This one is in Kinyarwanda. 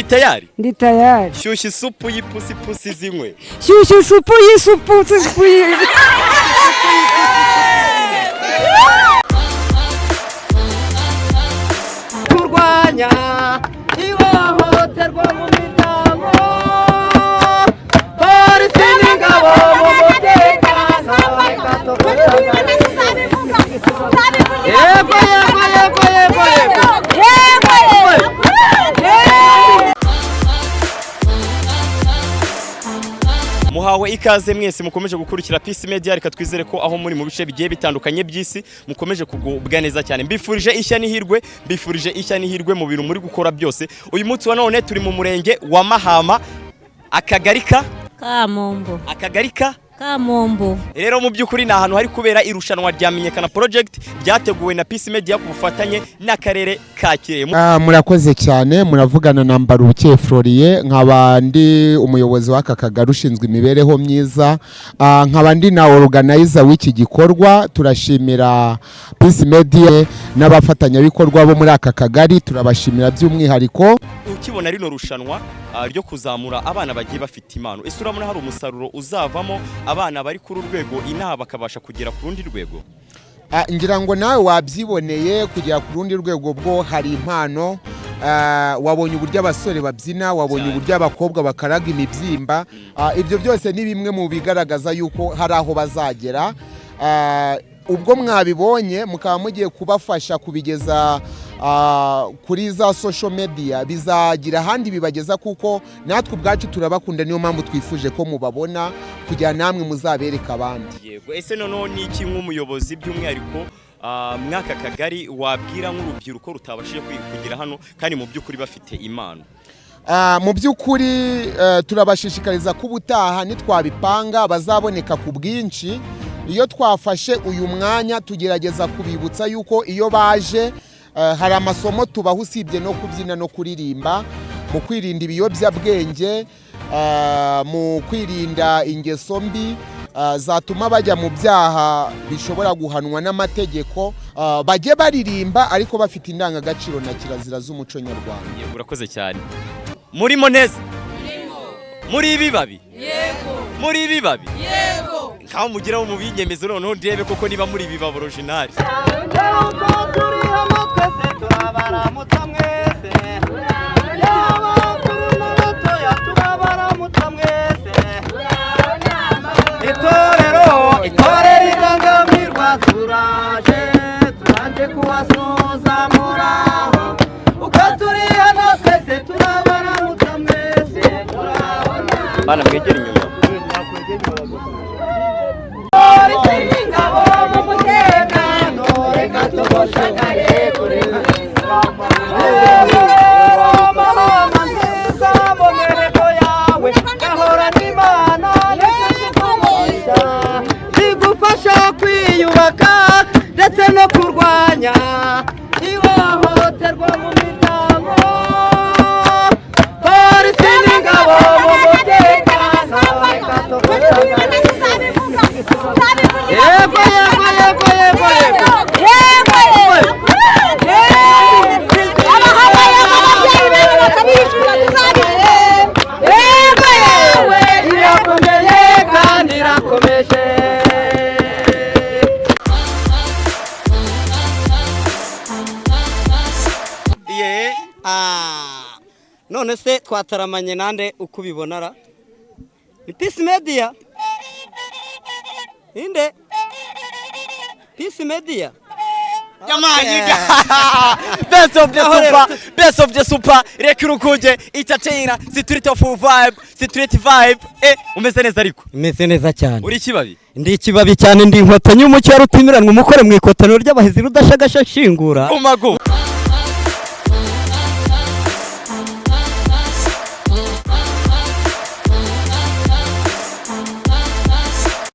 uri tayari? Ndi tayari. Shyushya isupu y'ipusi zinywe. Shyushya isupu y'isupu. Kurwanya ihohoterwa mu miryango, polisi n'ingabo mu mutekano, reka tufatanye. Yego. Muhawe ikaze mwese mukomeje gukurikira Peace Media, reka twizere ko aho muri mu bice bigiye bitandukanye by'isi mukomeje kugubwa neza cyane. Mbifurije ishya n'ihirwe mu bintu muri gukora byose. Uyu munsi wa none turi mu murenge wa Mahama, akagari Kamombo. Rero mu by'ukuri ni ahantu hari kubera irushanwa rya Menyekana Project ryateguwe na Peace Media ku bufatanye n'akarere ka Kirehe. Murakoze cyane, muravugana na Mbarubuke Florier, nk'abandi umuyobozi w'aka kagari ushinzwe imibereho myiza, nk'abandi na organizer w'iki gikorwa. Turashimira Peace Media n'abafatanyabikorwa bo muri aka kagari, turabashimira by'umwihariko. Ukibona rino rushanwa ryo kuzamura abana bagiye bafite impano, ese urabona hari umusaruro uzavamo abana bari kuri urwego inaha bakabasha kugera ku rundi rwego? Ngira ngo nawe wabyiboneye, kugera ku rundi rwego bwo hari impano. Wabonye uburyo abasore babyina, wabonye uburyo abakobwa bakaraga imibyimba. Ibyo byose ni bimwe mu bigaragaza yuko hari aho bazagera. Ubwo mwabibonye mukaba mugiye kubafasha kubigeza kuri za social media, bizagira ahandi bibageza, kuko natwe ubwacu turabakunda, niyo mpamvu twifuje ko mubabona kugira namwe muzabereka abandi. Yego, ese noneho ni iki nk'umuyobozi by'umwihariko mwaka kagari wabwira nk'urubyiruko rutabashije kugira hano kandi mu by'ukuri bafite impano? Mu by'ukuri turabashishikariza ko ubutaha nitwabipanga bazaboneka ku bwinshi. Iyo twafashe uyu mwanya tugerageza kubibutsa yuko iyo baje hari amasomo tubaha usibye no kubyina no kuririmba, mu kwirinda ibiyobyabwenge, mu kwirinda ingeso mbi zatuma bajya mu byaha bishobora guhanwa n'amategeko. Bajye baririmba ariko bafite indangagaciro na kirazira z'umuco nyarwanda. Yego, urakoze cyane. Murimo neza? Muri ibibabi? Yego. Muri ibibabi? Yego. Kaho mugiraho mu binyemeze noneho ndebe koko niba muri ibibabi original. Itorero igangamirwa turaje kubasoza muraho, ukaturi hano twese turabaramutsa mwese turabona. Bana mwegera inyuma. Kwiyubaka ndetse no kurwanya ihohoterwa mu miryango, polisi n'ingabo mu mutekano, reka tufatanye. Yego. Irakomeye kandi irakomeje. None se twataramanye nande uko ubibonara? Ni Peace Media? Inde? Peace Media? Best of the super, reka urukunge, entertainer, street vibe. Umeze neza ariko? Umeze neza cyane. Uri ikibabi? Ndi ikibabi cyane, ndi inkotanyi y'umucyo rutimiranwa umukore mu ikotaniro ry'abahizi rudashagasha shingura. Umago.